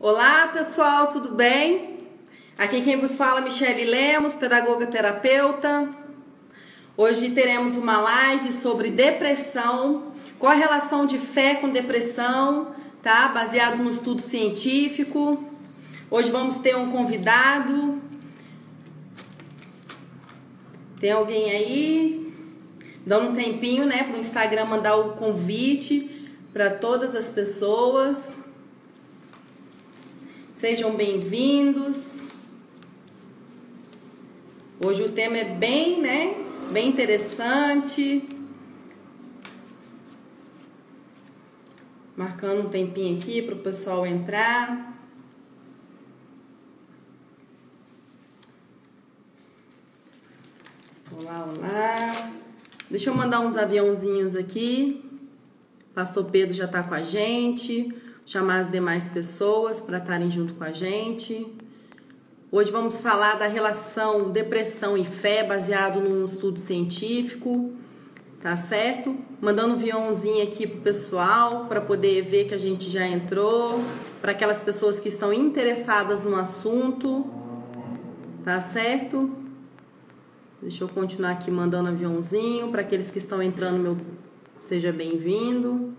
Olá pessoal, tudo bem? Aqui quem vos fala é Michele Lemos, pedagoga terapeuta. Hoje teremos uma live sobre depressão, qual a relação de fé com depressão, tá? Baseado no estudo científico. Hoje vamos ter um convidado. Tem alguém aí? Dando um tempinho, né, para o Instagram mandar o convite para todas as pessoas. Sejam bem-vindos. Hoje o tema é bem interessante. Marcando um tempinho aqui para o pessoal entrar. Olá, olá. Deixa eu mandar uns aviãozinhos aqui. Pastor Pedro já está com a gente. Chamar as demais pessoas para estarem junto com a gente. Hoje vamos falar da relação depressão e fé baseado num estudo científico, tá certo? Mandando um aviãozinho aqui pro pessoal para poder ver que a gente já entrou, para aquelas pessoas que estão interessadas no assunto, tá certo? Deixa eu continuar aqui mandando aviãozinho para aqueles que estão entrando, seja bem-vindo.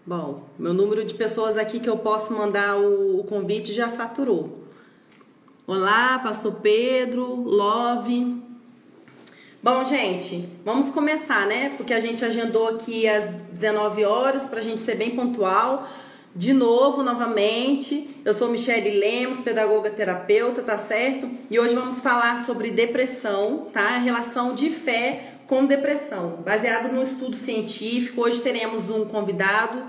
Bom, meu número de pessoas aqui que eu posso mandar o convite já saturou. Olá, Pastor Pedro, Love. Bom, gente, vamos começar, né? Porque a gente agendou aqui às 19 horas para a gente ser bem pontual. De novo, novamente, eu sou Michele Lemos, pedagoga terapeuta, tá certo? E hoje vamos falar sobre depressão, tá? A relação de fé com depressão, baseado no estudo científico. Hoje teremos um convidado,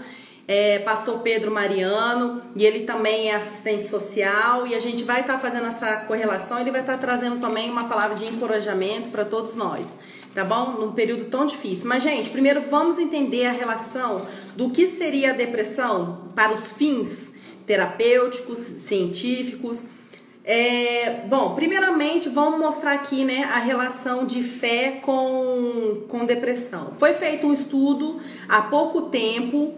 Pastor Pedro Mariano, e ele também é assistente social, e a gente vai estar fazendo essa correlação. Ele vai estar trazendo também uma palavra de encorajamento para todos nós, tá bom? Num período tão difícil. Mas, gente, primeiro vamos entender a relação do que seria a depressão para os fins terapêuticos, científicos. Bom, primeiramente vamos mostrar aqui, né, a relação de fé com depressão. Foi feito um estudo há pouco tempo.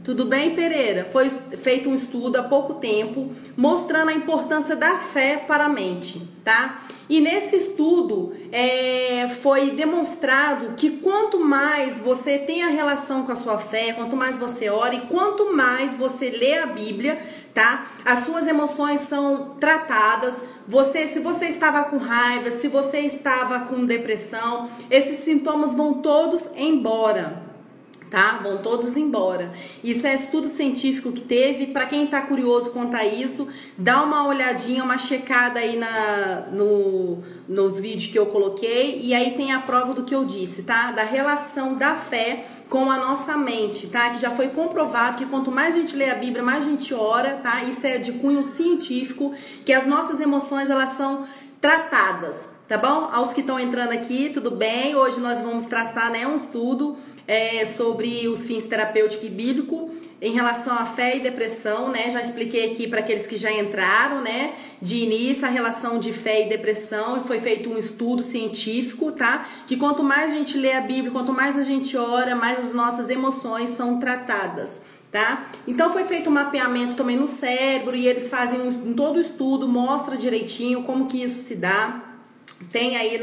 Tudo bem, Pereira? Foi feito um estudo há pouco tempo mostrando a importância da fé para a mente, tá? E nesse estudo foi demonstrado que quanto mais você tem a relação com a sua fé, quanto mais você ora e quanto mais você lê a Bíblia, tá? As suas emoções são tratadas. Se você estava com raiva, se você estava com depressão, esses sintomas vão todos embora, tá? Vão todos embora. Isso é estudo científico que teve. Para quem tá curioso quanto a isso, dá uma olhadinha, uma checada aí nos vídeos que eu coloquei, e aí tem a prova do que eu disse, tá? Da relação da fé com a nossa mente, tá? Que já foi comprovado que quanto mais a gente lê a Bíblia, mais a gente ora, tá? Isso é de cunho científico, que as nossas emoções, elas são tratadas, tá bom? Aos que estão entrando aqui, tudo bem? Hoje nós vamos traçar, né, um estudo sobre os fins terapêuticos e bíblicos em relação à fé e depressão, né? Já expliquei aqui para aqueles que já entraram, né? De início, a relação de fé e depressão, e foi feito um estudo científico, tá? Que quanto mais a gente lê a Bíblia, quanto mais a gente ora, mais as nossas emoções são tratadas, tá? Então foi feito um mapeamento também no cérebro, e eles fazem todo o estudo, mostra direitinho como que isso se dá. Tem aí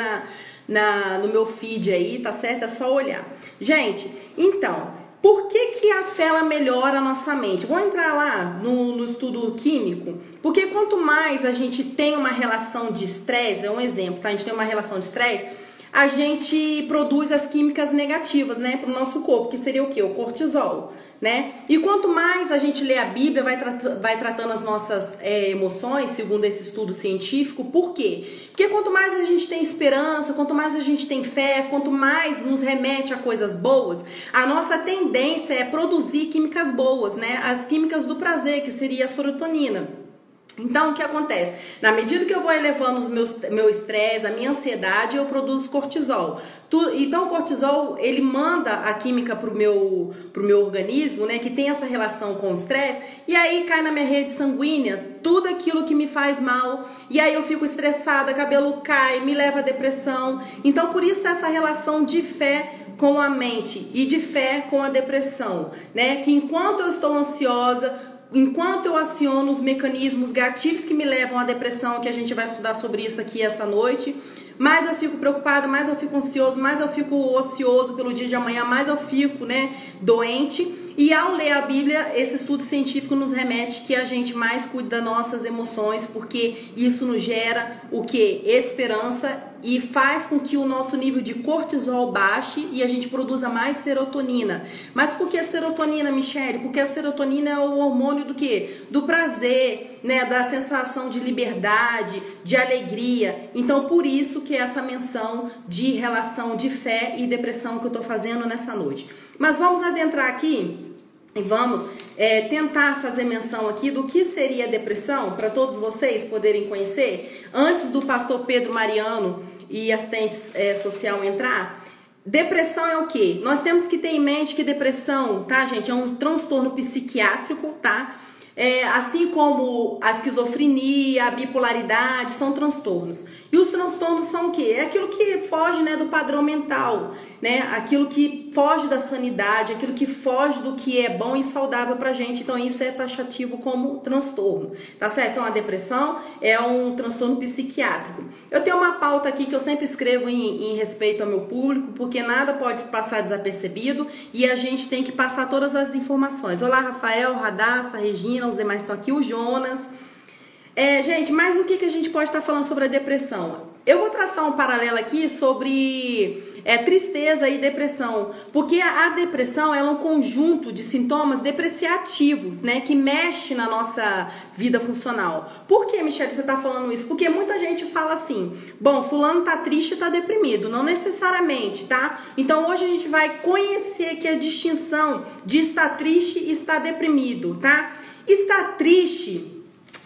no meu feed aí, tá certo? É só olhar. Gente, então, por que a fé ela melhora a nossa mente? Vou entrar lá no estudo químico, porque quanto mais a gente tem uma relação de estresse, é um exemplo, tá? A gente tem uma relação de estresse, a gente produz as químicas negativas, né, para o nosso corpo, que seria o quê? O cortisol, né? E quanto mais a gente lê a Bíblia, vai tratando as nossas emoções, segundo esse estudo científico. Por quê? Porque quanto mais a gente tem esperança, quanto mais a gente tem fé, quanto mais nos remete a coisas boas, a nossa tendência é produzir químicas boas, né? As químicas do prazer, que seria a serotonina. Então, o que acontece? Na medida que eu vou elevando meu estresse, a minha ansiedade, eu produzo cortisol. Então, o cortisol, ele manda a química pro meu organismo, né, que tem essa relação com o estresse, e aí cai na minha rede sanguínea tudo aquilo que me faz mal, e aí eu fico estressada, cabelo cai, me leva à depressão. Então, por isso essa relação de fé com a mente e de fé com a depressão, né? Que enquanto eu estou ansiosa, enquanto eu aciono os mecanismos, gatilhos que me levam à depressão, que a gente vai estudar sobre isso aqui essa noite, mais eu fico preocupada, mais eu fico ansioso, mais eu fico ocioso pelo dia de amanhã, mais eu fico, né, doente. E ao ler a Bíblia, esse estudo científico nos remete que a gente mais cuide das nossas emoções, porque isso nos gera o quê? Esperança, e faz com que o nosso nível de cortisol baixe e a gente produza mais serotonina. Mas por que a serotonina, Michele? Porque a serotonina é o hormônio do quê? Do prazer, né? Da sensação de liberdade, de alegria. Então, por isso que essa menção de relação de fé e depressão que eu tô fazendo nessa noite. Mas vamos adentrar aqui e vamos tentar fazer menção aqui do que seria depressão, para todos vocês poderem conhecer, antes do pastor Pedro Mariano e assistente social entrar. Depressão é o quê? Nós temos que ter em mente que depressão, tá, gente, é um transtorno psiquiátrico, tá? Assim como a esquizofrenia, a bipolaridade, são transtornos. E os transtornos são o quê? É aquilo que foge, né, do padrão mental, né? Aquilo que foge da sanidade, aquilo que foge do que é bom e saudável pra gente. Então isso é taxativo como transtorno, tá certo? Então a depressão é um transtorno psiquiátrico. Eu tenho uma pauta aqui que eu sempre escrevo em respeito ao meu público, porque nada pode passar desapercebido e a gente tem que passar todas as informações. Olá, Rafael, Radassa, Regina, os demais estão aqui, o Jonas. Gente, mas o que a gente pode estar falando sobre a depressão? Eu vou traçar um paralelo aqui sobre tristeza e depressão, porque a depressão ela é um conjunto de sintomas depreciativos, né, que mexe na nossa vida funcional. Por que, Michele, você está falando isso? Porque muita gente fala assim, bom, fulano tá triste e tá deprimido, não necessariamente, tá? Então hoje a gente vai conhecer que a distinção de estar triste e estar deprimido, tá? Estar triste,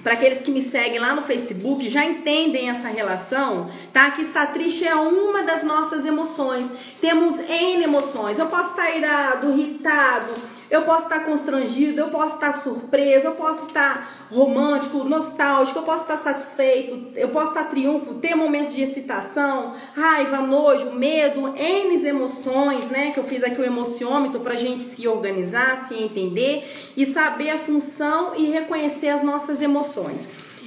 para aqueles que me seguem lá no Facebook, já entendem essa relação, tá? Que estar triste é uma das nossas emoções. Temos N emoções. Eu posso estar irado, irritado, eu posso estar constrangido, eu posso estar surpreso, eu posso estar romântico, nostálgico, eu posso estar satisfeito, eu posso estar triunfo, ter momentos de excitação, raiva, nojo, medo, N emoções, né? Que eu fiz aqui o emociômetro pra gente se organizar, se entender e saber a função e reconhecer as nossas emoções.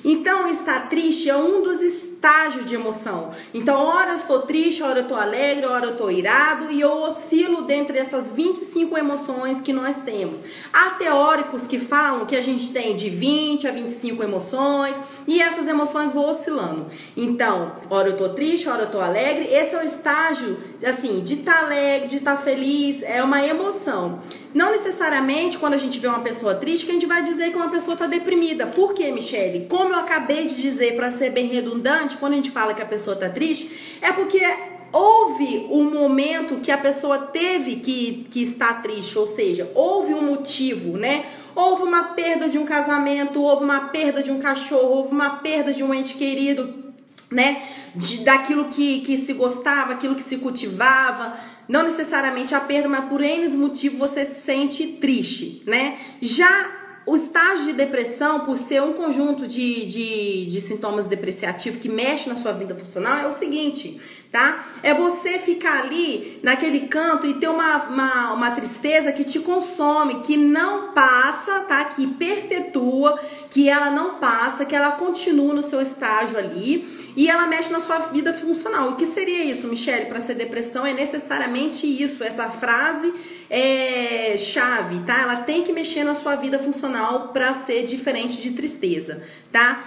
Então, estar triste é um dos estágios de emoção. Então, hora eu estou triste, hora eu estou alegre, hora eu estou irado e eu oscilo dentre essas 25 emoções que nós temos. Há teóricos que falam que a gente tem de 20 a 25 emoções e essas emoções vão oscilando. Então, hora eu estou triste, hora eu estou alegre. Esse é o estágio, assim, de estar alegre, de estar feliz, é uma emoção. Não necessariamente, quando a gente vê uma pessoa triste, que a gente vai dizer que uma pessoa está deprimida. Por quê, Michele? Como eu acabei de dizer, para ser bem redundante, quando a gente fala que a pessoa está triste, é porque houve um momento que a pessoa teve que estar triste, ou seja, houve um motivo, né? Houve uma perda de um casamento, houve uma perda de um cachorro, houve uma perda de um ente querido, né? Daquilo que se gostava, aquilo que se cultivava. Não necessariamente a perda, mas por N motivo você se sente triste, né? Já o estágio de depressão, por ser um conjunto de sintomas depreciativos que mexe na sua vida funcional, é o seguinte, tá? É você ficar ali naquele canto e ter uma tristeza que te consome, que não passa, tá? Que perpetua, que ela não passa, que ela continua no seu estágio ali e ela mexe na sua vida funcional. O que seria isso, Michele? Para ser depressão é necessariamente isso, essa frase chave, tá? Ela tem que mexer na sua vida funcional para ser diferente de tristeza, tá?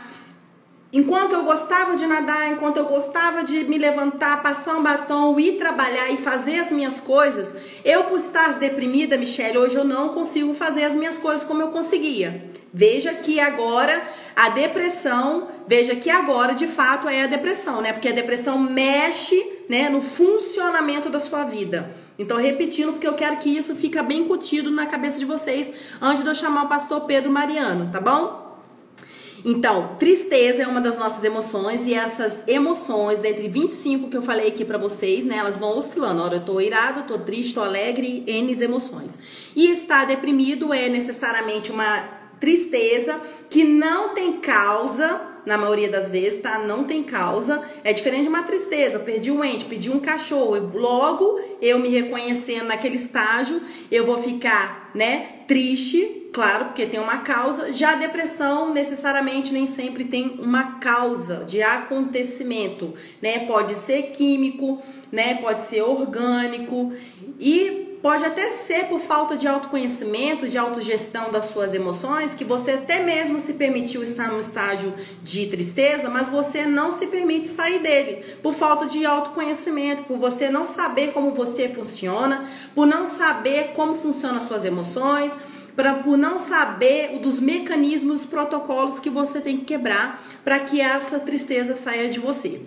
Enquanto eu gostava de nadar, enquanto eu gostava de me levantar, passar um batom, ir trabalhar e fazer as minhas coisas, eu por estar deprimida, Michele, hoje eu não consigo fazer as minhas coisas como eu conseguia. Veja que agora a depressão, de fato é a depressão, né? Porque a depressão mexe, né, no funcionamento da sua vida. Então, repetindo, porque eu quero que isso fique bem incutido na cabeça de vocês antes de eu chamar o pastor Pedro Mariano, tá bom? Então, tristeza é uma das nossas emoções e essas emoções, dentre 25 que eu falei aqui pra vocês, né, elas vão oscilando. Ora, eu tô irado, tô triste, tô alegre, N emoções. E estar deprimido é necessariamente uma tristeza que não tem causa, na maioria das vezes, tá? Não tem causa. É diferente de uma tristeza. Eu perdi um ente, perdi um cachorro. Logo, eu me reconhecendo naquele estágio, eu vou ficar, né, triste, claro, porque tem uma causa. Já a depressão, necessariamente, nem sempre tem uma causa de acontecimento, né? Pode ser químico, né? Pode ser orgânico e pode até ser por falta de autoconhecimento, de autogestão das suas emoções, que você até mesmo se permitiu estar num estágio de tristeza, mas você não se permite sair dele, por falta de autoconhecimento, por você não saber como você funciona, por não saber como funcionam as suas emoções, por não saber dos mecanismos, protocolos que você tem que quebrar para que essa tristeza saia de você,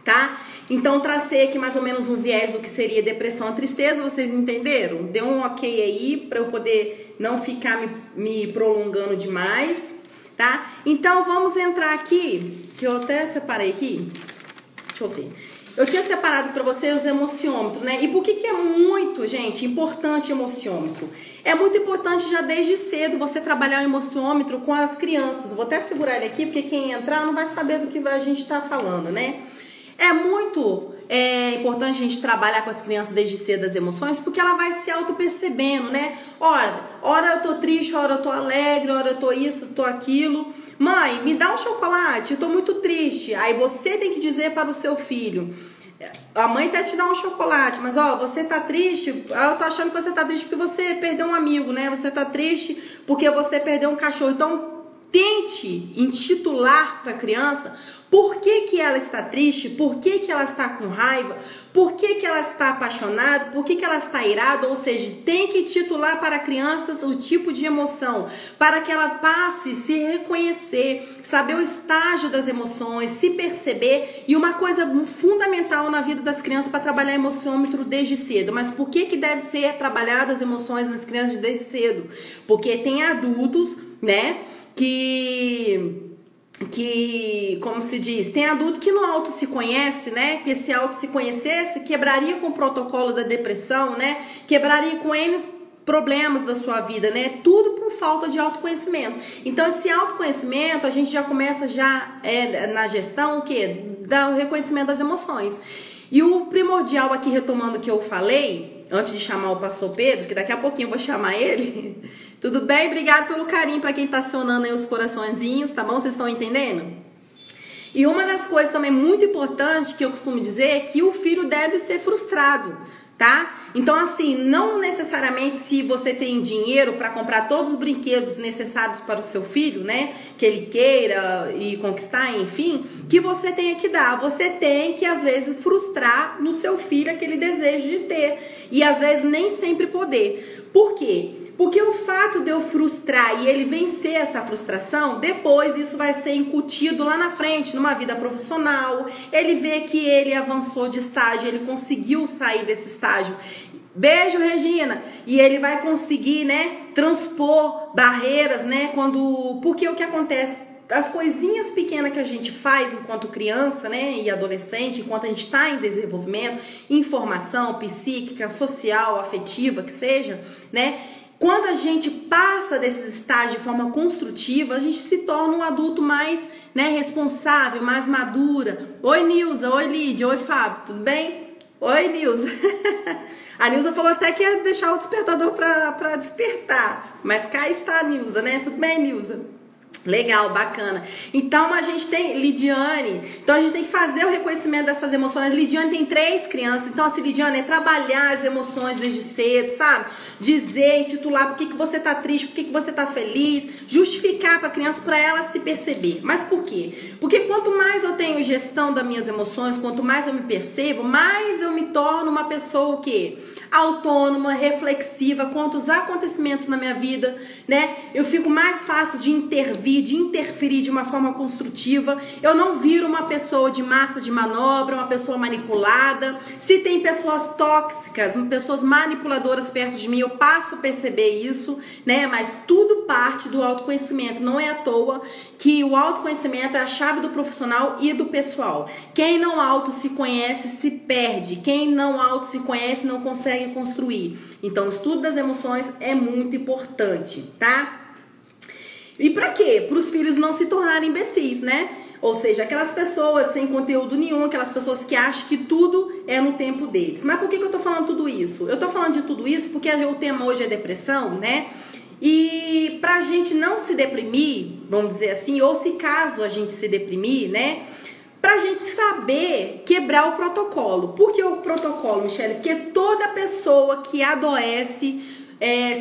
tá? Então, tracei aqui mais ou menos um viés do que seria depressão e tristeza, vocês entenderam? Deu um ok aí para eu poder não ficar me prolongando demais, tá? Então, vamos entrar aqui, que eu até separei aqui, deixa eu ver. Eu tinha separado para vocês os emociômetros, né? E por que é muito, gente, importante emociômetro? É muito importante já desde cedo você trabalhar o emociômetro com as crianças. Vou até segurar ele aqui, porque quem entrar não vai saber do que a gente tá falando, né? É muito importante a gente trabalhar com as crianças desde cedo as emoções, porque ela vai se auto-percebendo, né? Ora eu tô triste, ora eu tô alegre, ora eu tô isso, tô aquilo. Mãe, me dá um chocolate, eu tô muito triste. Aí você tem que dizer para o seu filho, a mãe até te dá um chocolate, mas ó, você tá triste, eu tô achando que você tá triste porque você perdeu um amigo, né? Você tá triste porque você perdeu um cachorro. Então, tente intitular para a criança por que ela está triste, por que ela está com raiva, por que ela está apaixonada, por que ela está irada, ou seja, tem que titular para crianças o tipo de emoção, para que ela passe a se reconhecer, saber o estágio das emoções, se perceber. E uma coisa fundamental na vida das crianças para trabalhar emociômetro desde cedo. Mas por que deve ser trabalhado as emoções nas crianças desde cedo? Porque tem adultos, né, que como se diz, tem adulto que no auto se conhece, né? Que se auto se conhecesse, quebraria com o protocolo da depressão, né? Quebraria com N problemas da sua vida, né? Tudo por falta de autoconhecimento. Então, esse autoconhecimento, a gente já começa na gestão, o quê? Do reconhecimento das emoções. E o primordial aqui, retomando o que eu falei, antes de chamar o pastor Pedro, que daqui a pouquinho eu vou chamar ele. Tudo bem? Obrigado pelo carinho para quem tá acionando aí os coraçõezinhos, tá bom? Vocês estão entendendo? E uma das coisas também muito importantes que eu costumo dizer é que o filho deve ser frustrado, tá? Então, assim, não necessariamente se você tem dinheiro para comprar todos os brinquedos necessários para o seu filho, né? Que ele queira e conquistar, enfim, que você tenha que dar. Você tem que, às vezes, frustrar no seu filho aquele desejo de ter. E, às vezes, nem sempre poder. Por quê? Porque o fato de eu frustrar e ele vencer essa frustração, depois isso vai ser incutido lá na frente, numa vida profissional. Ele vê que ele avançou de estágio, ele conseguiu sair desse estágio. Beijo, Regina! E ele vai conseguir, né, transpor barreiras, né, porque o que acontece? As coisinhas pequenas que a gente faz enquanto criança, né, e adolescente, enquanto a gente está em desenvolvimento, informação psíquica, social, afetiva, que seja, né? Quando a gente passa desses estágios de forma construtiva, a gente se torna um adulto mais, né, responsável, mais madura. Oi, Nilza. Oi, Lídia. Oi, Fábio. Tudo bem? Oi, Nilza. A Nilza falou até que ia deixar o despertador para despertar. Mas cá está a Nilza, né? Tudo bem, Nilza? Legal, bacana. Então a gente tem Lidiane, então a gente tem que fazer o reconhecimento dessas emoções. Lidiane tem 3 crianças, então assim, Lidiane, é trabalhar as emoções desde cedo, sabe? Dizer, intitular por que você tá triste, por que você tá feliz, justificar para a criança, para ela se perceber. Mas por quê? Porque quanto mais eu tenho gestão das minhas emoções, quanto mais eu me percebo, mais eu me torno uma pessoa o quê? Autônoma, reflexiva quanto aos acontecimentos na minha vida, né? Eu fico mais fácil de intervir, de interferir de uma forma construtiva. Eu não viro uma pessoa de massa de manobra, uma pessoa manipulada. Se tem pessoas tóxicas, pessoas manipuladoras perto de mim, eu passo a perceber isso, né? Mas tudo parte do autoconhecimento. Não é à toa que o autoconhecimento é a chave do profissional e do pessoal. Quem não auto se conhece se perde. Quem não auto se conhece não consegue construir. Então, o estudo das emoções é muito importante, tá? E pra quê? Para os filhos não se tornarem imbecis, né? Ou seja, aquelas pessoas sem conteúdo nenhum, aquelas pessoas que acham que tudo é no tempo deles. Mas por que eu tô falando tudo isso? Eu tô falando de tudo isso porque o tema hoje é depressão, né? E pra gente não se deprimir, vamos dizer assim, ou se caso a gente se deprimir, né? Pra gente saber quebrar o protocolo. Por que o protocolo, Michele? Porque toda pessoa que adoece,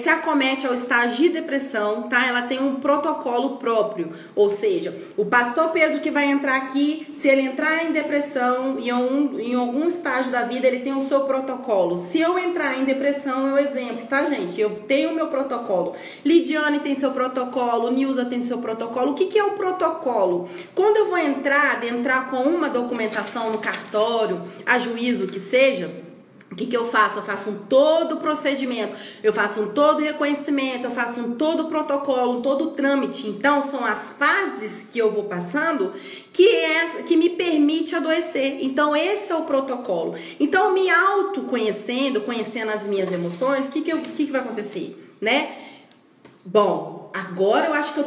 se acomete ao estágio de depressão, tá? Ela tem um protocolo próprio. Ou seja, o pastor Pedro que vai entrar aqui, se ele entrar em depressão em algum estágio da vida, ele tem o seu protocolo. Se eu entrar em depressão, é o exemplo, tá, gente? Eu tenho o meu protocolo. Lidiane tem seu protocolo, Nilza tem seu protocolo. O que é o protocolo? Quando eu vou entrar com uma documentação no cartório, a juízo, que seja, o que eu faço? Eu faço todo o procedimento, eu faço todo o reconhecimento, eu faço todo o protocolo, todo o trâmite. Então, são as fases que eu vou passando que me permite adoecer. Então, esse é o protocolo. Então, me autoconhecendo, conhecendo as minhas emoções, o que vai acontecer, né? Bom, agora eu acho que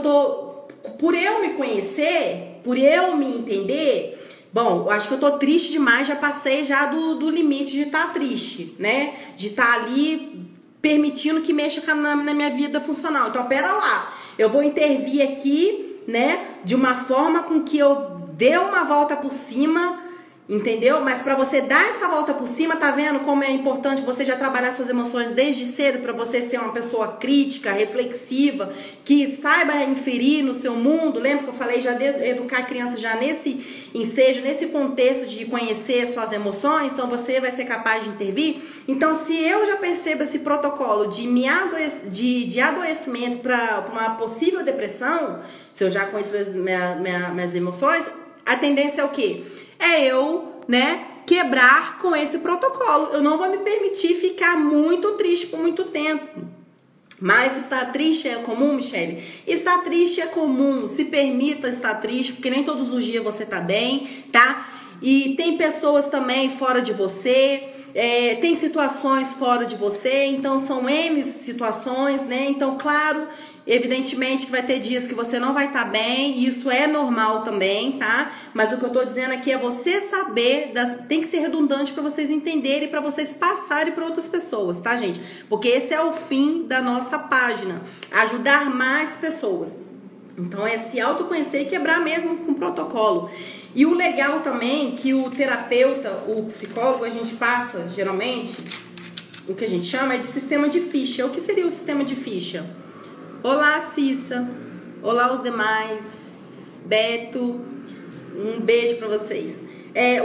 por eu me conhecer, por eu me entender... Bom, eu acho que eu tô triste demais, já passei já do limite de estar triste, né? De estar ali permitindo que mexa na minha vida funcional. Então, pera lá, eu vou intervir aqui, né? De uma forma com que eu dê uma volta por cima, entendeu? Mas para você dar essa volta por cima, tá vendo como é importante você já trabalhar suas emoções desde cedo, para você ser uma pessoa crítica, reflexiva, que saiba inferir no seu mundo. Lembra que eu falei já de educar a criança já nesse ensejo, nesse contexto de conhecer suas emoções? Então você vai ser capaz de intervir. Então, se eu já percebo esse protocolo de adoecimento para uma possível depressão, se eu já conheço minhas emoções, a tendência é o quê? É eu, né, quebrar com esse protocolo. Eu não vou me permitir ficar muito triste por muito tempo. Mas estar triste é comum, Michele? Estar triste é comum. Se permita estar triste, porque nem todos os dias você tá bem, tá? E tem pessoas também fora de você, tem situações fora de você, então são N situações, né? Então, claro, evidentemente que vai ter dias que você não vai estar bem, e isso é normal também, tá? Mas o que eu tô dizendo aqui é você saber, tem que ser redundante para vocês entenderem, para vocês passarem para outras pessoas, tá, gente? Porque esse é o fim da nossa página, ajudar mais pessoas. Então é se autoconhecer e quebrar mesmo com o protocolo. E o legal também que o terapeuta, o psicólogo, a gente passa geralmente, o que a gente chama é de sistema de ficha. O que seria o sistema de ficha? Olá, Cissa. Olá, os demais. Beto. Um beijo pra vocês.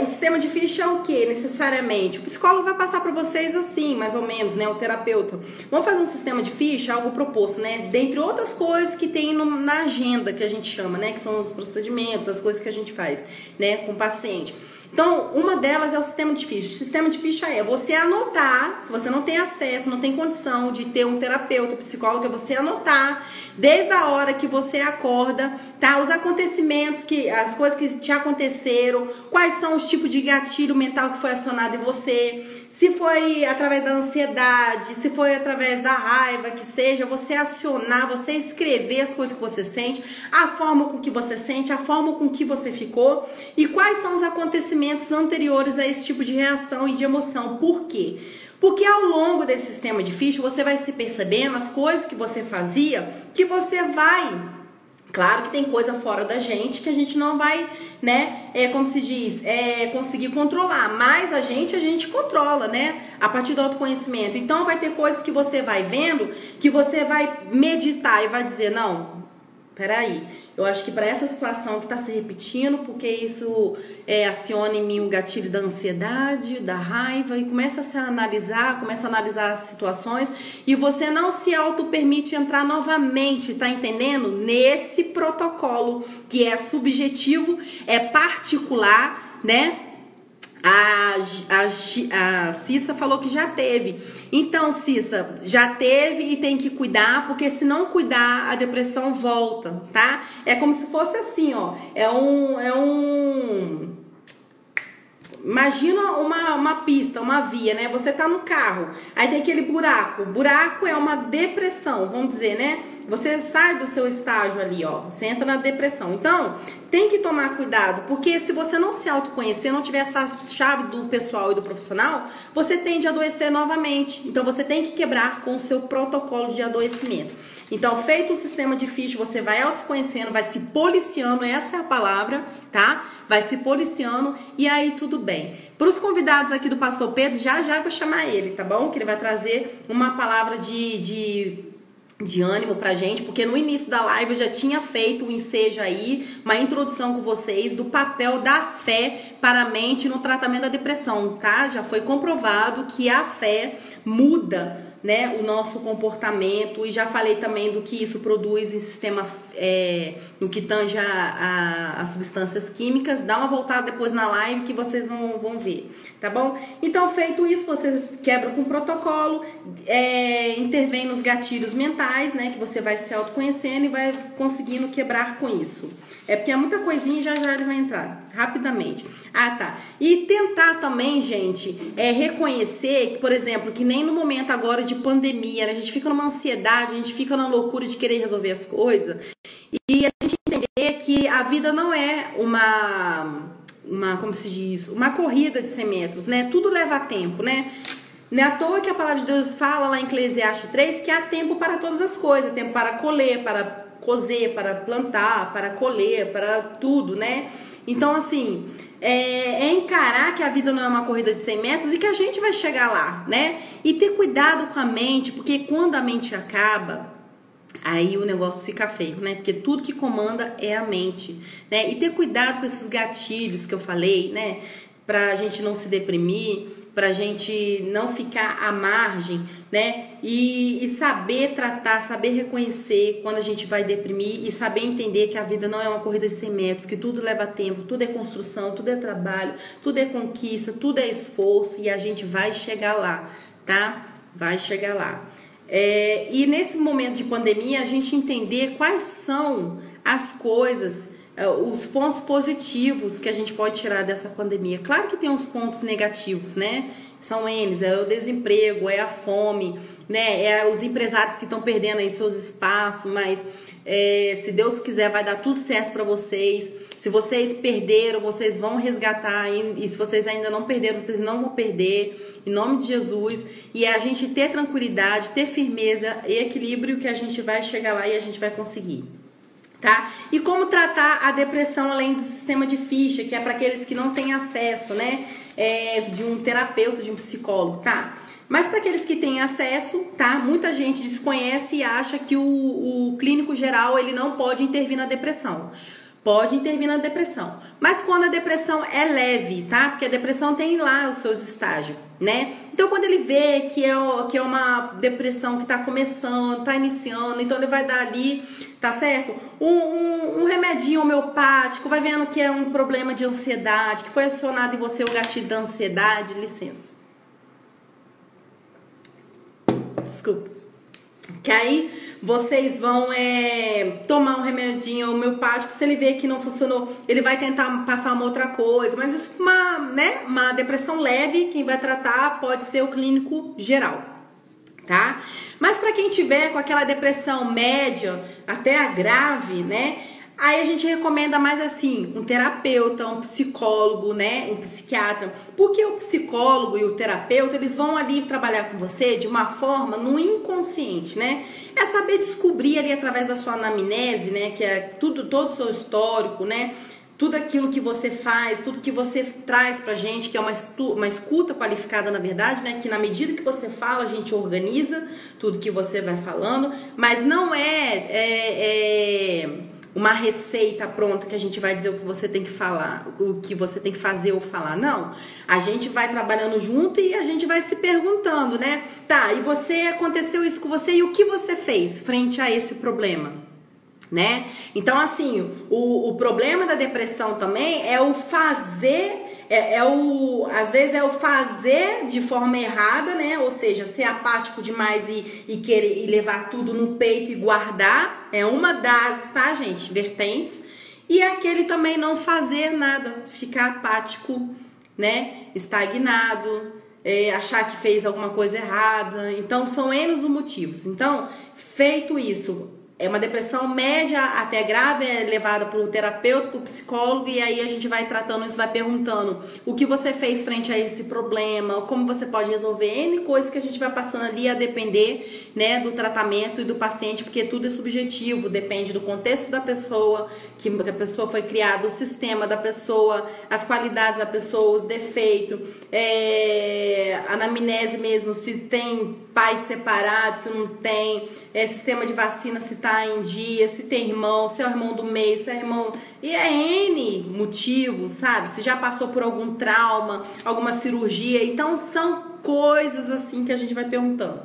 O sistema de ficha é o que, necessariamente? O psicólogo vai passar para vocês assim, mais ou menos, né? O terapeuta. Vamos fazer um sistema de ficha, algo proposto, né? Dentre outras coisas que tem na agenda, que a gente chama, né? Que são os procedimentos, as coisas que a gente faz, né? Com o paciente. Então, uma delas é o sistema de ficha. O sistema de ficha é você anotar, se você não tem acesso, não tem condição de ter um terapeuta, um psicólogo, é você anotar, desde a hora que você acorda, tá? Os acontecimentos, as coisas que te aconteceram, quais são os tipos de gatilho mental que foi acionado em você, se foi através da ansiedade, se foi através da raiva, que seja, você acionar, você escrever as coisas que você sente, a forma com que você sente, a forma com que você ficou e quais são os acontecimentos anteriores a esse tipo de reação e de emoção. Por quê? Porque ao longo desse sistema de ficha, você vai se percebendo as coisas que você fazia, que você vai... Claro que tem coisa fora da gente que a gente não vai, né, como se diz, conseguir controlar. Mas a gente controla, né, a partir do autoconhecimento. Então vai ter coisas que você vai vendo, que você vai meditar e vai dizer, não, peraí, eu acho que para essa situação que está se repetindo, porque isso aciona em mim o gatilho da ansiedade, da raiva, e começa a analisar as situações, e você não se auto-permite entrar novamente, tá entendendo? Nesse protocolo, que é subjetivo, é particular, né? A Cissa falou que já teve. Então, Cissa, já teve e tem que cuidar, porque se não cuidar, a depressão volta, tá? É como se fosse assim, ó. Imagina uma pista, uma via, né? Você tá no carro, aí tem aquele buraco. O buraco é uma depressão, vamos dizer, né? Você sai do seu estágio ali, ó, você entra na depressão. Então, tem que tomar cuidado, porque se você não se autoconhecer, não tiver essa chave do pessoal e do profissional, você tende a adoecer novamente. Então, você tem que quebrar com o seu protocolo de adoecimento. Então, feito o sistema de ficha, você vai autoconhecendo, vai se policiando, essa é a palavra, tá? Vai se policiando e aí tudo bem. Para os convidados aqui do Pastor Pedro, já vou chamar ele, tá bom? Que ele vai trazer uma palavra de ânimo pra gente, porque no início da live eu já tinha feito um ensejo aí, uma introdução com vocês do papel da fé para a mente no tratamento da depressão, tá? Já foi comprovado que a fé muda, né, o nosso comportamento, e já falei também do que isso produz em sistema, no que tange a substâncias químicas. Dá uma voltada depois na live que vocês vão ver, tá bom? Então, feito isso, você quebra com o protocolo, intervém nos gatilhos mentais, né, que você vai se autoconhecendo e vai conseguindo quebrar com isso. É porque é muita coisinha e já ele vai entrar rapidamente. Ah, tá. E tentar também, gente, reconhecer que, por exemplo, que nem no momento agora de pandemia, né, a gente fica numa ansiedade, a gente fica na loucura de querer resolver as coisas. E a gente entender que a vida não é como se diz, uma corrida de 100 metros, né? Tudo leva tempo, né? Não é à toa que a palavra de Deus fala lá em Eclesiastes 3 que há tempo para todas as coisas, tempo para colher, para cozer, para plantar, para colher, para tudo, né? Então, assim, encarar que a vida não é uma corrida de 100 metros e que a gente vai chegar lá, né? E ter cuidado com a mente, porque quando a mente acaba, aí o negócio fica feio, né? Porque tudo que comanda é a mente, né? E ter cuidado com esses gatilhos que eu falei, né? Pra gente não se deprimir, pra gente não ficar à margem, né? E saber tratar, saber reconhecer quando a gente vai deprimir e saber entender que a vida não é uma corrida de 100 metros, que tudo leva tempo, tudo é construção, tudo é trabalho, tudo é conquista, tudo é esforço e a gente vai chegar lá, tá? Vai chegar lá. E nesse momento de pandemia, a gente entender quais são as coisas, os pontos positivos que a gente pode tirar dessa pandemia. Claro que tem uns pontos negativos, né? São eles, é o desemprego, é a fome, né? É os empresários que estão perdendo aí seus espaços, mas se Deus quiser vai dar tudo certo para vocês. Se vocês perderam, vocês vão resgatar, e se vocês ainda não perderam, vocês não vão perder, em nome de Jesus. E é a gente ter tranquilidade, ter firmeza e equilíbrio que a gente vai chegar lá e a gente vai conseguir. Tá? E como tratar a depressão além do sistema de ficha, que é para aqueles que não têm acesso, né, de um terapeuta, de um psicólogo, tá? Mas para aqueles que têm acesso, tá? Muita gente desconhece e acha que o clínico geral ele não pode intervir na depressão. Pode intervir na depressão, mas quando a depressão é leve, tá? Porque a depressão tem lá os seus estágios, né? Então, quando ele vê que é uma depressão que tá começando, tá iniciando, então ele vai dar ali, tá certo? Um remedinho homeopático, vai vendo que é um problema de ansiedade, que foi acionado em você o gatilho da ansiedade, licença. Desculpa. Que aí vocês vão tomar um remedinho homeopático, se ele vê que não funcionou, ele vai tentar passar uma outra coisa, mas isso uma depressão leve, quem vai tratar pode ser o clínico geral, tá? Mas para quem tiver com aquela depressão média até a grave, né? Aí a gente recomenda mais assim, um terapeuta, um psicólogo, né, um psiquiatra, porque o psicólogo e o terapeuta, eles vão ali trabalhar com você de uma forma no inconsciente, né, é saber descobrir ali através da sua anamnese, né, que é todo o seu histórico, né, tudo aquilo que você faz, tudo que você traz pra gente, que é uma escuta qualificada, na verdade, né, que na medida que você fala, a gente organiza tudo que você vai falando, mas não uma receita pronta que a gente vai dizer o que você tem que falar, o que você tem que fazer ou falar. Não, a gente vai trabalhando junto e a gente vai se perguntando, né? Tá, e aconteceu isso com você e o que você fez frente a esse problema, né? Então, assim, o problema da depressão também é o fazer... às vezes é o fazer de forma errada, né? Ou seja, ser apático demais e querer levar tudo no peito e guardar. É uma das, tá, gente? Vertentes. E aquele também não fazer nada, ficar apático, né? Estagnado, achar que fez alguma coisa errada. Então, são N os motivos. Então, feito isso, é uma depressão média até grave, é levada para o terapeuta, para o psicólogo, e aí a gente vai tratando isso, vai perguntando o que você fez frente a esse problema, como você pode resolver, N coisas que a gente vai passando ali a depender, né, do tratamento e do paciente, porque tudo é subjetivo, depende do contexto da pessoa, que a pessoa foi criada, o sistema da pessoa, as qualidades da pessoa, os defeitos, a anamnese mesmo, se tem pais separados, se não tem, sistema de vacina, se tá em dia, se tem irmão, se é o irmão do meio, se é irmão... E é N motivos, sabe? Se já passou por algum trauma, alguma cirurgia. Então, são coisas assim que a gente vai perguntando,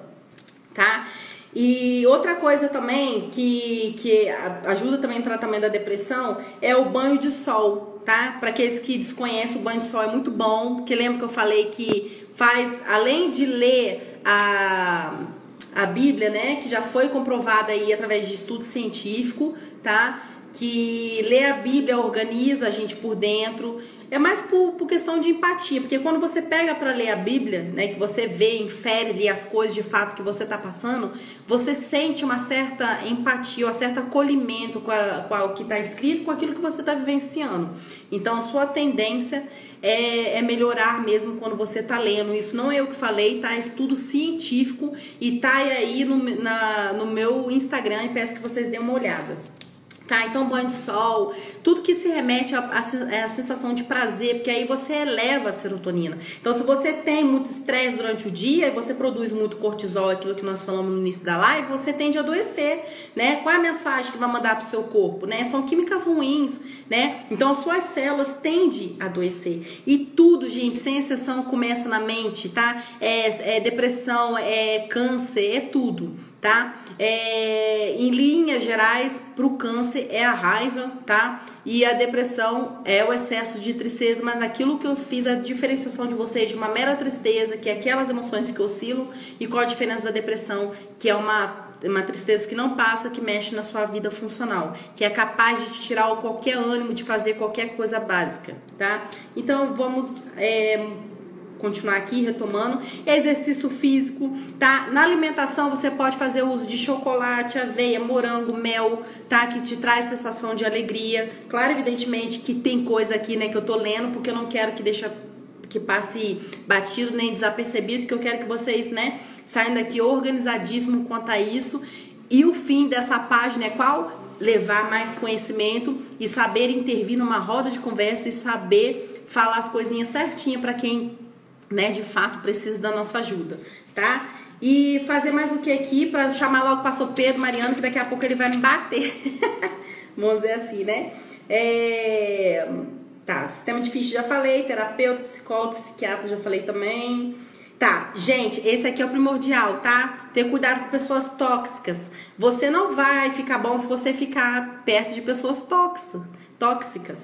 tá? E outra coisa também que ajuda também no tratamento da depressão é o banho de sol, tá? Para aqueles que desconhecem, o banho de sol é muito bom, porque lembra que eu falei que faz, além de ler a Bíblia, né, que já foi comprovada aí através de estudo científico, tá? Que ler a Bíblia organiza a gente por dentro. É mais por questão de empatia, porque quando você pega para ler a Bíblia, né, que você vê, infere ali as coisas de fato que você está passando, você sente uma certa empatia, um certo acolhimento com o que está escrito, com aquilo que você está vivenciando. Então, a sua tendência é melhorar mesmo quando você está lendo. Isso não é eu que falei, tá? É estudo científico e tá aí no meu Instagram, e peço que vocês deem uma olhada. Tá, então banho de sol, tudo que se remete à sensação de prazer, porque aí você eleva a serotonina. Então, se você tem muito estresse durante o dia e você produz muito cortisol, aquilo que nós falamos no início da live, você tende a adoecer, né? Qual é a mensagem que vai mandar pro seu corpo, né? São químicas ruins, né? Então, as suas células tendem a adoecer. E tudo, gente, sem exceção, começa na mente, tá? É depressão, é câncer, é tudo, tá? Em linhas gerais, pro câncer é a raiva, tá? E a depressão é o excesso de tristeza, mas aquilo que eu fiz, a diferenciação de vocês de uma mera tristeza, que é aquelas emoções que oscilam, e qual a diferença da depressão, que é uma tristeza que não passa, que mexe na sua vida funcional, que é capaz de te tirar qualquer ânimo de fazer qualquer coisa básica, tá? Então, vamos... continuar aqui retomando. Exercício físico, tá? Na alimentação você pode fazer uso de chocolate, aveia, morango, mel, tá? Que te traz sensação de alegria. Claro, evidentemente que tem coisa aqui, né, que eu tô lendo, porque eu não quero que passe batido nem desapercebido, que eu quero que vocês, né, saiam daqui organizadíssimo quanto a isso. E o fim dessa página é qual? Levar mais conhecimento e saber intervir numa roda de conversa e saber falar as coisinhas certinhas para quem, né, de fato precisa da nossa ajuda, tá? E fazer mais o que aqui para chamar logo o pastor Pedro Mariano, que daqui a pouco ele vai me bater. Vamos dizer assim, né? Tá, sistema de ficha já falei, terapeuta, psicólogo, psiquiatra já falei também. Tá, gente, esse aqui é o primordial, tá? Ter cuidado com pessoas tóxicas. Você não vai ficar bom se você ficar perto de pessoas tóxicas.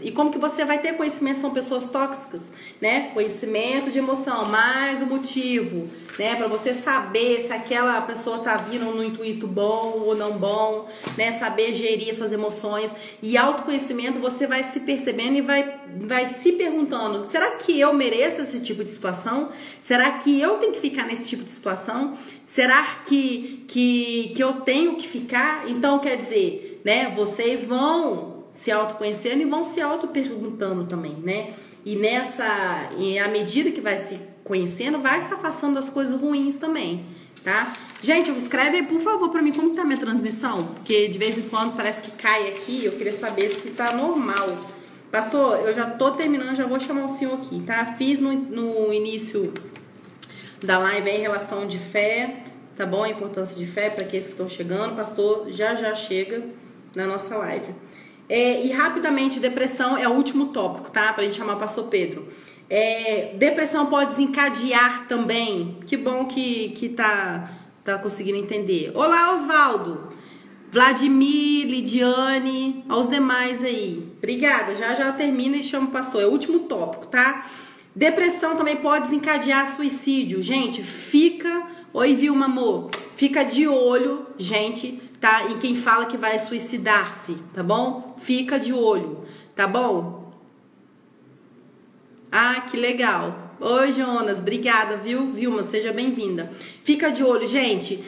E como que você vai ter conhecimento são pessoas tóxicas, né? Conhecimento de emoção, mais o motivo, né? Para você saber se aquela pessoa tá vindo no intuito bom ou não bom, né? Saber gerir suas emoções. E autoconhecimento, você vai se percebendo e vai se perguntando, será que eu mereço esse tipo de situação? Será que eu tenho que ficar nesse tipo de situação? Será que eu tenho que ficar? Então, quer dizer, né? Vocês vão se autoconhecendo e vão se auto-perguntando também, né? E à medida que vai se conhecendo, vai se afastando das coisas ruins também, tá? Gente, escreve aí, por favor, pra mim como tá minha transmissão, porque de vez em quando parece que cai aqui, eu queria saber se tá normal. Pastor, eu já tô terminando, já vou chamar o senhor aqui, tá? Fiz no início da live aí relação de fé, tá bom? A importância de fé para aqueles que estão chegando. Pastor já chega na nossa live. E rapidamente, depressão é o último tópico, tá? Pra gente chamar o pastor Pedro. Depressão pode desencadear também. Que bom que tá conseguindo entender. Olá, Osvaldo, Vladimir, Lidiane, aos demais aí. Obrigada, já termina e chama o pastor. É o último tópico, tá? Depressão também pode desencadear suicídio. Gente, Oi, Vilma, amor. Fica de olho, gente, tá? Em quem fala que vai suicidar-se, tá bom? Fica de olho, tá bom? Ah, que legal. Oi, Jonas, obrigada, viu? Vilma, seja bem-vinda. Fica de olho, gente.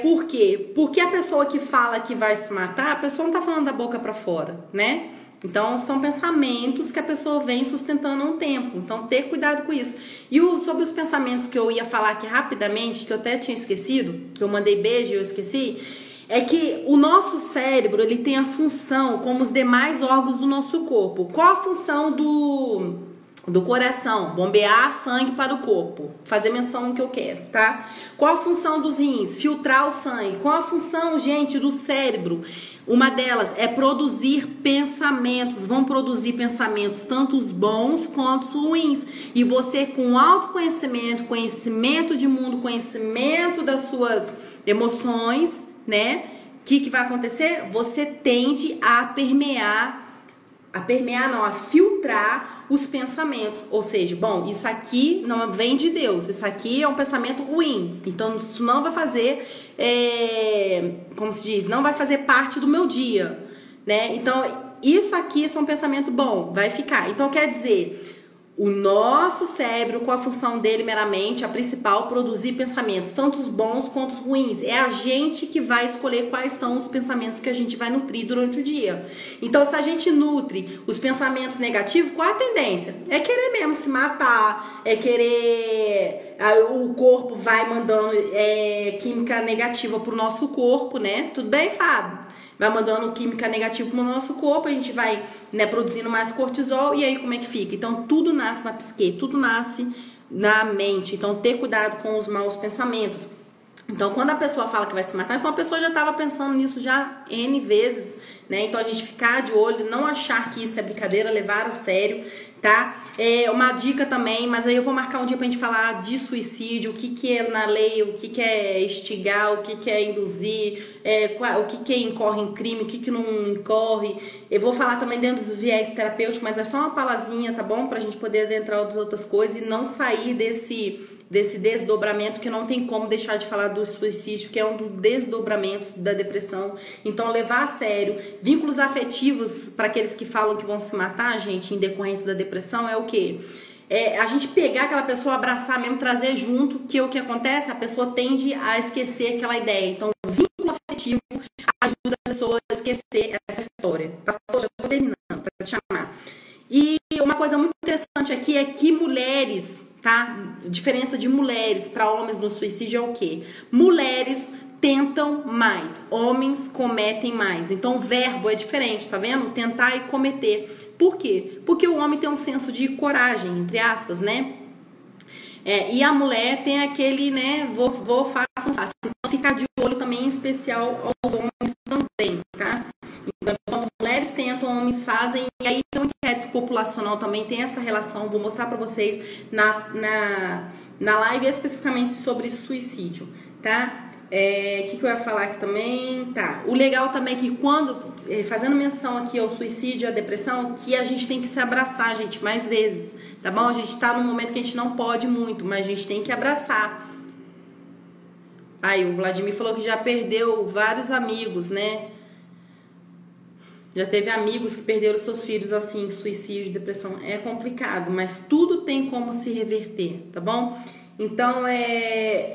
Por quê? Porque a pessoa que fala que vai se matar, a pessoa não tá falando da boca pra fora, né? Então, são pensamentos que a pessoa vem sustentando há um tempo. Então, ter cuidado com isso. E sobre os pensamentos que eu ia falar aqui rapidamente, que eu até tinha esquecido, que eu mandei beijo e eu esqueci, é que o nosso cérebro, ele tem a função como os demais órgãos do nosso corpo. Qual a função do coração? Bombear sangue para o corpo. Fazer menção no que eu quero, tá? Qual a função dos rins? Filtrar o sangue. Qual a função, gente, do cérebro? Uma delas é produzir pensamentos. Vão produzir pensamentos, tanto os bons quanto os ruins. E você, com autoconhecimento, conhecimento de mundo, conhecimento das suas emoções, né? O que vai acontecer? Você tende a filtrar os pensamentos. Ou seja, bom, isso aqui não vem de Deus, isso aqui é um pensamento ruim. Então, isso não vai fazer, como se diz, não vai fazer parte do meu dia, né? Então, isso aqui é um pensamento bom, vai ficar. Então, quer dizer, o nosso cérebro, com a função dele meramente, a principal, produzir pensamentos, tanto os bons quanto os ruins. É a gente que vai escolher quais são os pensamentos que a gente vai nutrir durante o dia. Então, se a gente nutre os pensamentos negativos, qual a tendência? É querer mesmo se matar, é querer... O corpo vai mandando química negativa pro nosso corpo, né? Tudo bem, Fábio? Vai mandando química negativa pro nosso corpo, a gente vai, né, produzindo mais cortisol, e aí como é que fica? Então, tudo nasce na psique, tudo nasce na mente. Então, ter cuidado com os maus pensamentos. Então, quando a pessoa fala que vai se matar, então a pessoa já estava pensando nisso já N vezes, né? Então, a gente ficar de olho, não achar que isso é brincadeira, levar a sério, tá? Uma dica também, mas aí eu vou marcar um dia pra gente falar de suicídio, o que é na lei, o que é instigar, o que é induzir, o que incorre em crime, o que não incorre. Eu vou falar também dentro do viés terapêutico, mas é só uma palazinha, tá bom? Pra gente poder adentrar outras outras coisas e não sair desse desdobramento, que não tem como deixar de falar do suicídio, que é um dos desdobramentos da depressão. Então, levar a sério. Vínculos afetivos, para aqueles que falam que vão se matar, gente, em decorrência da depressão, é o quê? A gente pegar aquela pessoa, abraçar mesmo, trazer junto, que o que acontece? A pessoa tende a esquecer aquela ideia. Então, vínculo afetivo ajuda a pessoa a esquecer essa história. Pastor, já estou terminando, para te chamar. E uma coisa muito interessante aqui é que mulheres, tá? Diferença de mulheres para homens no suicídio é o quê? Mulheres tentam mais, homens cometem mais. Então o verbo é diferente, tá vendo? Tentar e cometer. Por quê? Porque o homem tem um senso de coragem, entre aspas, né? E a mulher tem aquele, né? Faço. Então ficar de olho também, em especial aos homens também, tá? Então, enquanto mulheres tentam, homens fazem. E aí tem um inquérito populacional também, tem essa relação. Vou mostrar pra vocês na live especificamente sobre suicídio, tá? Que eu ia falar aqui também? Tá. O legal também é que quando, fazendo menção aqui ao suicídio, à depressão, que a gente tem que se abraçar, gente, mais vezes, tá bom? A gente tá num momento que a gente não pode muito, mas a gente tem que abraçar. Aí, o Vladimir falou que já perdeu vários amigos, né? Já teve amigos que perderam seus filhos assim, suicídio, depressão. É complicado, mas tudo tem como se reverter, tá bom? Então,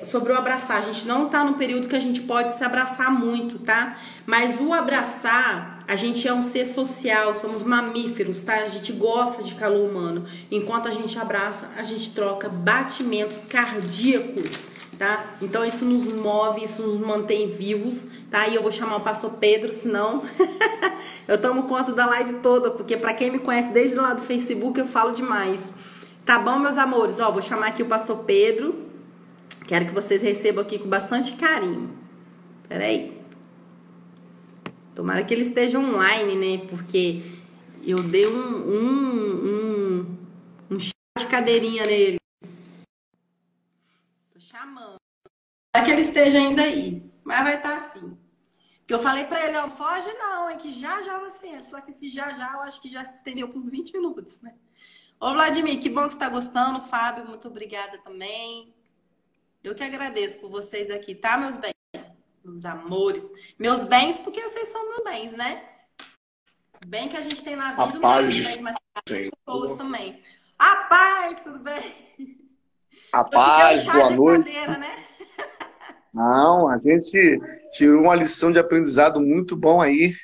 sobre o abraçar, a gente não tá num período que a gente pode se abraçar muito, tá? Mas o abraçar, a gente é um ser social, somos mamíferos, tá? A gente gosta de calor humano. Enquanto a gente abraça, a gente troca batimentos cardíacos, tá? Então, isso nos move, isso nos mantém vivos, tá? E eu vou chamar o pastor Pedro, senão eu tomo conta da live toda, porque pra quem me conhece desde lá do Facebook, eu falo demais. Tá bom, meus amores? Ó, vou chamar aqui o pastor Pedro. Quero que vocês recebam aqui com bastante carinho. Peraí. Tomara que ele esteja online, né? Porque eu dei um chá de cadeirinha nele. Tô chamando. Tomara que ele esteja ainda aí. Mas vai estar assim. Porque eu falei pra ele, ó, não foge não, é que já você entra. Só que esse já eu acho que já se estendeu por uns 20 minutos, né? Ô, Vladimir, que bom que você está gostando. Fábio, muito obrigada também. Eu que agradeço por vocês aqui, tá, meus bens? Meus amores. Meus bens, porque vocês são meus bens, né? Bem que a gente tem na vida, os bens materiais, pessoas também. A paz, tudo bem? A Eu te dei um paz, chá boa de noite. madeira, né? Não, a gente tirou uma lição de aprendizado muito bom aí.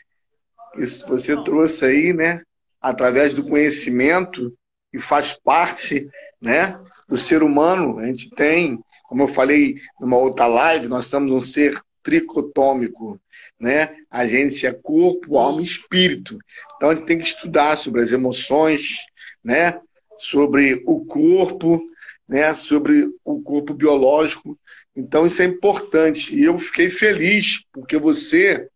Isso Que você bom. trouxe aí, né? Através do conhecimento que faz parte, né? Do ser humano. A gente tem, como eu falei numa outra live, nós somos um ser tricotômico, né? A gente é corpo, alma e Sim. espírito. Então a gente tem que estudar sobre as emoções, né? Sobre o corpo, né? Sobre o corpo biológico. Então isso é importante. E eu fiquei feliz porque você,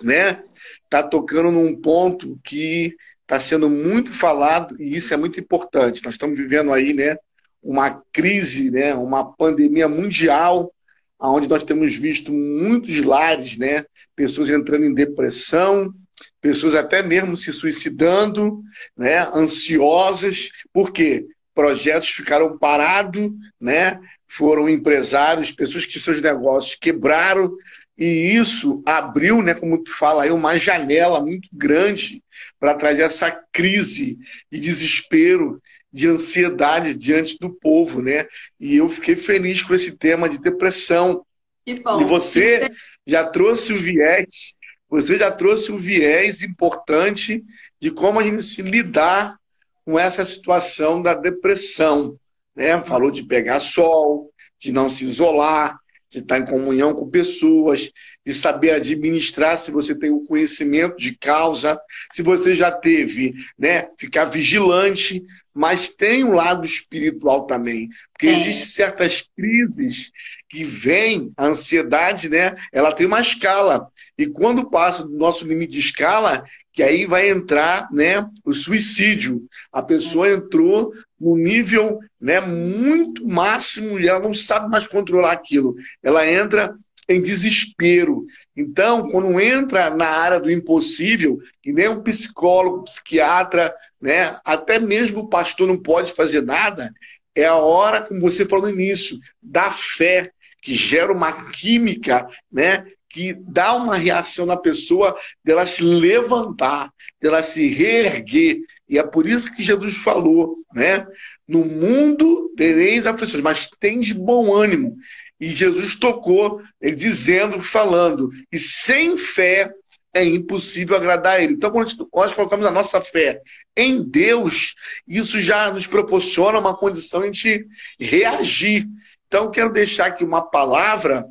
né, está tocando num ponto que está sendo muito falado e isso é muito importante. Nós estamos vivendo aí, né, uma crise, né, uma pandemia mundial, onde nós temos visto muitos lares, né, pessoas entrando em depressão, pessoas até mesmo se suicidando, né, ansiosas. Por quê? Projetos ficaram parados, né? Foram empresários, pessoas que seus negócios quebraram, e isso abriu, né, como tu fala aí, uma janela muito grande para trazer essa crise de desespero, de ansiedade diante do povo, né? E eu fiquei feliz com esse tema de depressão. Que E bom. Fico você já trouxe o viés, você já trouxe o viés importante de como a gente se lidar com essa situação da depressão, né? feliz. Falou de pegar sol, de não se isolar, de estar em comunhão com pessoas, de saber administrar se você tem o conhecimento de causa, se você já teve, né? Ficar vigilante, mas tem um lado espiritual também, porque existem Tem. certas crises que vem a ansiedade, né? Ela tem uma escala. E quando passa do nosso limite de escala, que aí vai entrar, né, o suicídio. A pessoa entrou no nível, né, muito máximo e ela não sabe mais controlar aquilo. Ela entra em desespero. Então, quando entra na área do impossível, que nem um psicólogo, um psiquiatra, né, até mesmo o pastor não pode fazer nada, é a hora, como você falou no início, da fé, que gera uma química, né, que dá uma reação na pessoa dela se levantar, dela se reerguer. E é por isso que Jesus falou, né? No mundo tereis aflições, mas tens bom ânimo. E Jesus tocou, ele dizendo, falando, e sem fé é impossível agradar a ele. Então, quando nós colocamos a nossa fé em Deus, isso já nos proporciona uma condição de a gente reagir. Então, quero deixar aqui uma palavra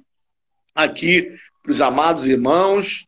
aqui para os amados irmãos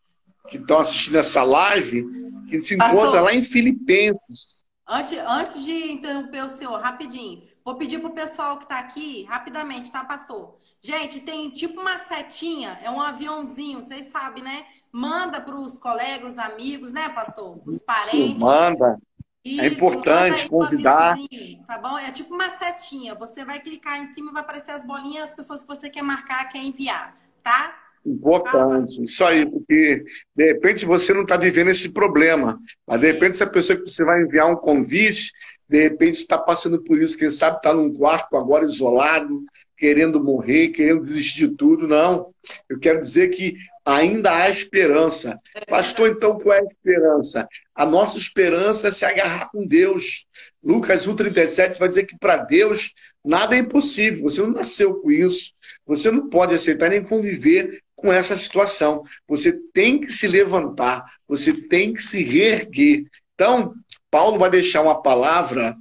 que estão assistindo essa live, que se encontra Pastor, lá em Filipenses. antes de interromper o senhor, rapidinho, vou pedir pro pessoal que tá aqui, rapidamente, tá, pastor? Gente, tem tipo uma setinha, é um aviãozinho, vocês sabem, né? Manda para os colegas, os amigos, né, pastor? Os Isso, parentes. manda. É Isso, manda importante aí o convidar. aviãozinho, tá bom? É tipo uma setinha. Você vai clicar em cima, vai aparecer as bolinhas, as pessoas que você quer marcar, quer enviar, tá? Fala, pastor. Importante, isso aí, porque de repente você não está vivendo esse problema, mas de repente essa pessoa que você vai enviar um convite, de repente está passando por isso, quem sabe está num quarto agora isolado, querendo morrer, querendo desistir de tudo. Não, eu quero dizer que ainda há esperança. É Pastor, verdade. então qual é a esperança? A nossa esperança é se agarrar com Deus. Lucas 1,37 vai dizer que para Deus nada é impossível, você não nasceu com isso, você não pode aceitar nem conviver com essa situação. Você tem que se levantar, você tem que se reerguer. Então, Paulo vai deixar uma palavra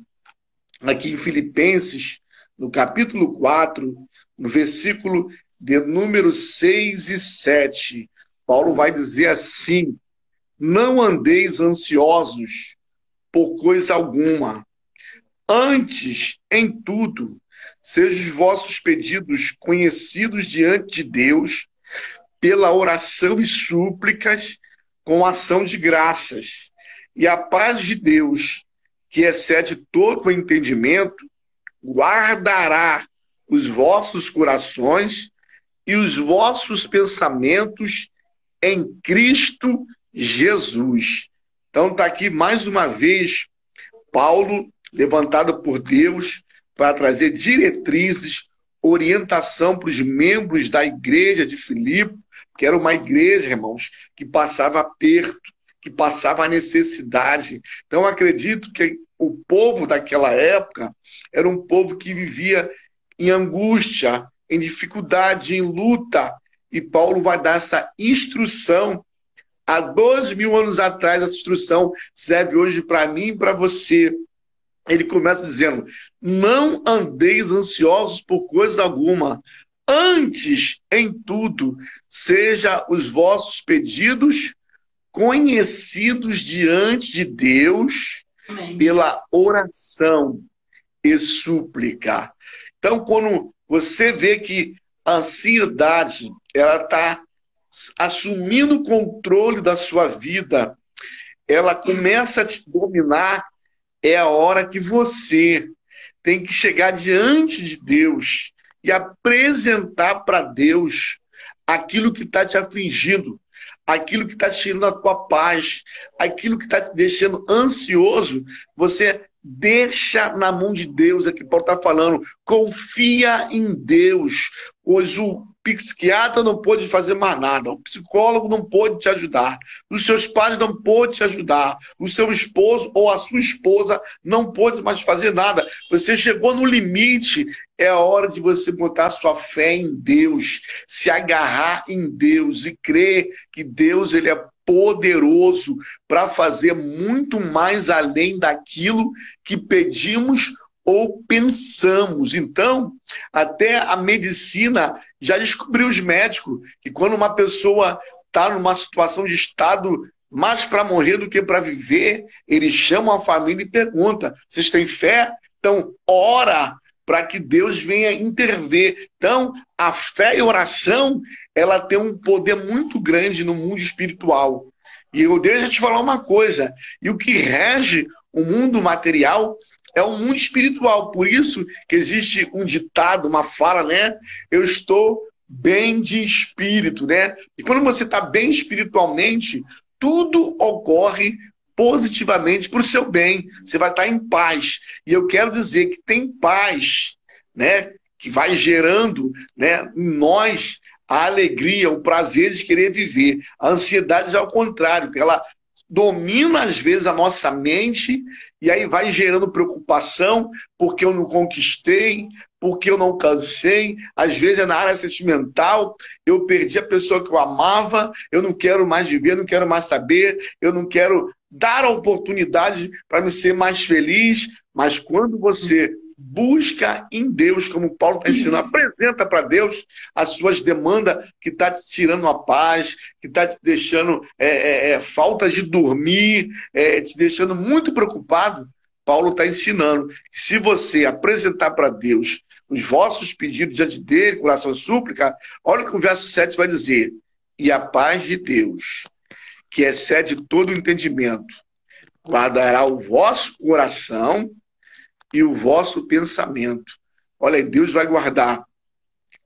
aqui em Filipenses, no capítulo 4, no versículo de número 6 e 7. Paulo vai dizer assim: não andeis ansiosos por coisa alguma, antes, em tudo, sejam os vossos pedidos conhecidos diante de Deus pela oração e súplicas com ação de graças. E a paz de Deus, que excede todo o entendimento, guardará os vossos corações e os vossos pensamentos em Cristo Jesus. Então está aqui mais uma vez Paulo, levantado por Deus para trazer diretrizes, orientação para os membros da igreja de Filipe, que era uma igreja, irmãos, que passava aperto, que passava necessidade. Então, acredito que o povo daquela época era um povo que vivia em angústia, em dificuldade, em luta. E Paulo vai dar essa instrução. Há 2.000 anos atrás, essa instrução serve hoje para mim e para você. Ele começa dizendo: não andeis ansiosos por coisa alguma, antes, em tudo, seja os vossos pedidos conhecidos diante de Deus Amém. pela oração e súplica. Então, quando você vê que a ansiedade ela está assumindo o controle da sua vida, ela começa a te dominar, é a hora que você tem que chegar diante de Deus e apresentar para Deus aquilo que está te afligindo, aquilo que está te tirando a tua paz, aquilo que está te deixando ansioso. Você deixa na mão de Deus. Aqui Paulo está falando, confia em Deus, pois o psiquiatra não pôde fazer mais nada, o psicólogo não pôde te ajudar, os seus pais não pôde te ajudar, o seu esposo ou a sua esposa não pôde mais fazer nada. Você chegou no limite, é a hora de você botar sua fé em Deus, se agarrar em Deus e crer que Deus ele é poderoso para fazer muito mais além daquilo que pedimos ou pensamos. Então, até a medicina já descobriu, os médicos, que quando uma pessoa está numa situação de estado mais para morrer do que para viver, eles chamam a família e perguntam: vocês têm fé? Então, ora para que Deus venha intervir. Então, a fé e a oração, ela tem um poder muito grande no mundo espiritual. E eu deixo te falar uma coisa, e o que rege o mundo material é o mundo espiritual. Por isso que existe um ditado, uma fala, né? Eu estou bem de espírito, né? E quando você está bem espiritualmente, tudo ocorre positivamente para o seu bem. Você vai estar em paz. E eu quero dizer que tem paz, né? Que vai gerando, né, em nós a alegria, o prazer de querer viver. A ansiedade é ao contrário, porque ela domina às vezes a nossa mente e aí vai gerando preocupação porque eu não conquistei, porque eu não cansei. Às vezes é na área sentimental, eu perdi a pessoa que eu amava, eu não quero mais viver, não quero mais saber, eu não quero dar a oportunidade para me ser mais feliz. Mas quando você busca em Deus, como Paulo está ensinando, apresenta para Deus as suas demandas que está te tirando a paz, que está te deixando falta de dormir, te deixando muito preocupado. Paulo está ensinando que se você apresentar para Deus os vossos pedidos diante dele, coração súplica, olha o que o verso 7 vai dizer: e a paz de Deus, que excede todo o entendimento, guardará o vosso coração e o vosso pensamento. Olha aí, Deus vai guardar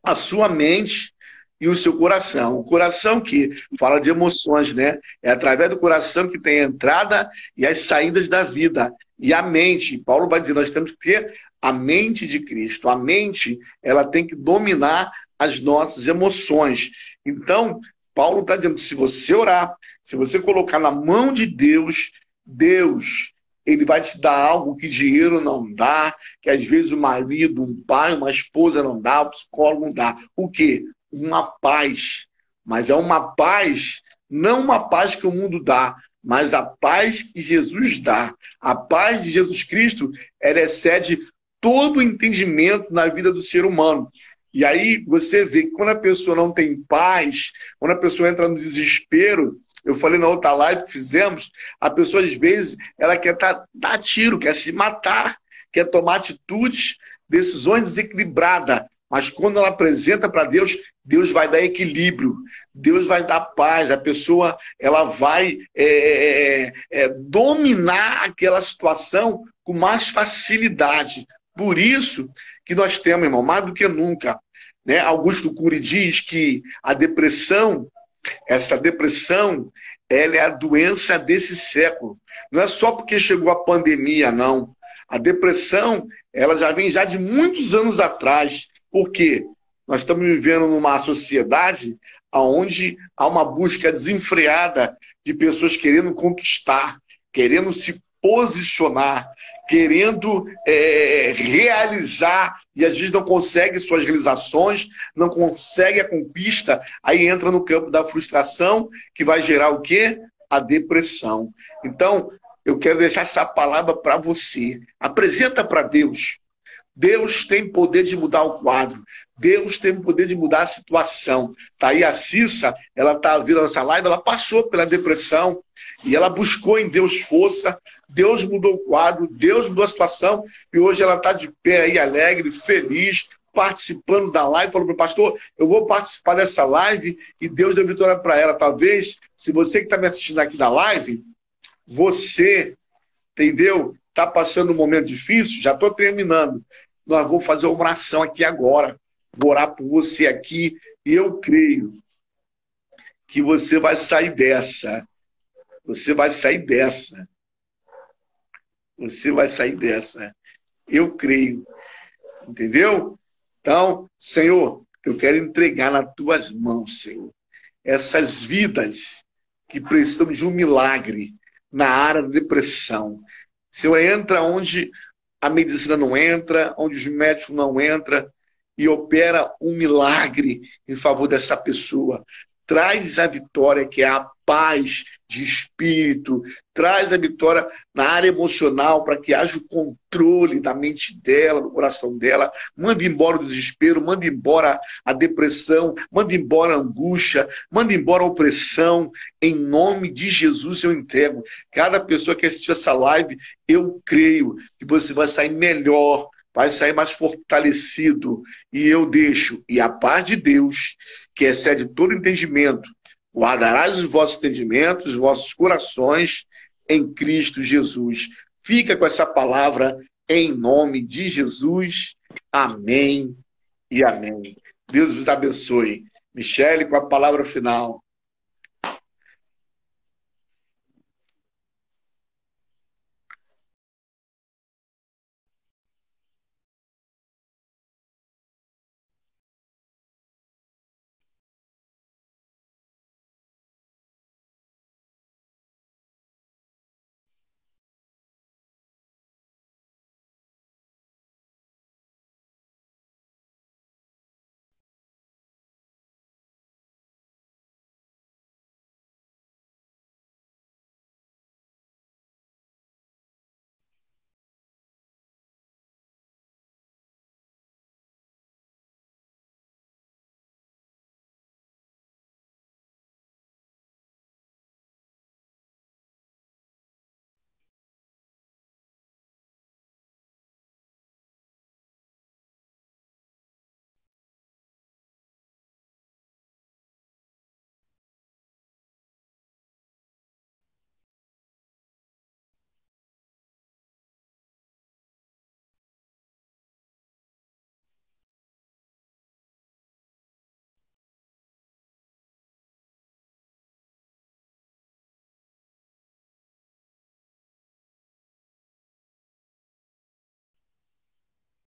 a sua mente e o seu coração. O coração que fala de emoções, né? É através do coração que tem a entrada e as saídas da vida. E a mente, Paulo vai dizer, nós temos que ter a mente de Cristo. A mente, ela tem que dominar as nossas emoções. Então, Paulo está dizendo, se você orar, se você colocar na mão de Deus, Deus, ele vai te dar algo que dinheiro não dá, que às vezes o marido, um pai, uma esposa não dá, o psicólogo não dá. O quê? Uma paz. Mas é uma paz, não uma paz que o mundo dá, mas a paz que Jesus dá. A paz de Jesus Cristo, ela excede todo o entendimento na vida do ser humano. E aí você vê que quando a pessoa não tem paz, quando a pessoa entra no desespero, eu falei na outra live que fizemos, a pessoa às vezes ela quer dar tiro, quer se matar, quer tomar atitudes, decisões desequilibradas. Mas quando ela apresenta para Deus, Deus vai dar equilíbrio, Deus vai dar paz, a pessoa ela vai dominar aquela situação com mais facilidade. Por isso que nós temos, irmão, mais do que nunca, né? Augusto Cury diz que a depressão, essa depressão, ela é a doença desse século. Não é só porque chegou a pandemia, não. A depressão, ela já vem já de muitos anos atrás. Por quê? Nós estamos vivendo numa sociedade onde há uma busca desenfreada de pessoas querendo conquistar, querendo se posicionar, querendo realizar, e às vezes não consegue suas realizações, não consegue a conquista, aí entra no campo da frustração, que vai gerar o quê? A depressão. Então, eu quero deixar essa palavra para você. Apresenta para Deus. Deus tem poder de mudar o quadro. Deus tem poder de mudar a situação. Tá aí a Cissa, ela está vendo a nossa live, ela passou pela depressão e ela buscou em Deus força. Deus mudou o quadro, Deus mudou a situação e hoje ela está de pé aí, alegre, feliz, participando da live. Falou para o pastor, eu vou participar dessa live e Deus deu vitória para ela. Talvez, se você que está me assistindo aqui da live, você, entendeu? Está passando um momento difícil, já estou terminando. Nós vamos fazer uma oração aqui agora. Vou orar por você aqui e eu creio que você vai sair dessa. Você vai sair dessa. Você vai sair dessa. Eu creio. Entendeu? Então, Senhor, eu quero entregar nas tuas mãos, Senhor, essas vidas que precisam de um milagre na área da depressão. Senhor, entra onde a medicina não entra, onde os médicos não entram, e opera um milagre em favor dessa pessoa. Traz a vitória, que é a paz de espírito, traz a vitória na área emocional, para que haja o controle da mente dela, do coração dela. Manda embora o desespero, manda embora a depressão, manda embora a angústia, manda embora a opressão. Em nome de Jesus eu entrego. Cada pessoa que assistiu essa live, eu creio que você vai sair melhor, vai sair mais fortalecido. E eu deixo, e a paz de Deus, que excede todo entendimento, guardarás os vossos entendimentos, os vossos corações em Cristo Jesus. Fica com essa palavra em nome de Jesus. Amém e amém. Deus vos abençoe. Michele, com a palavra final.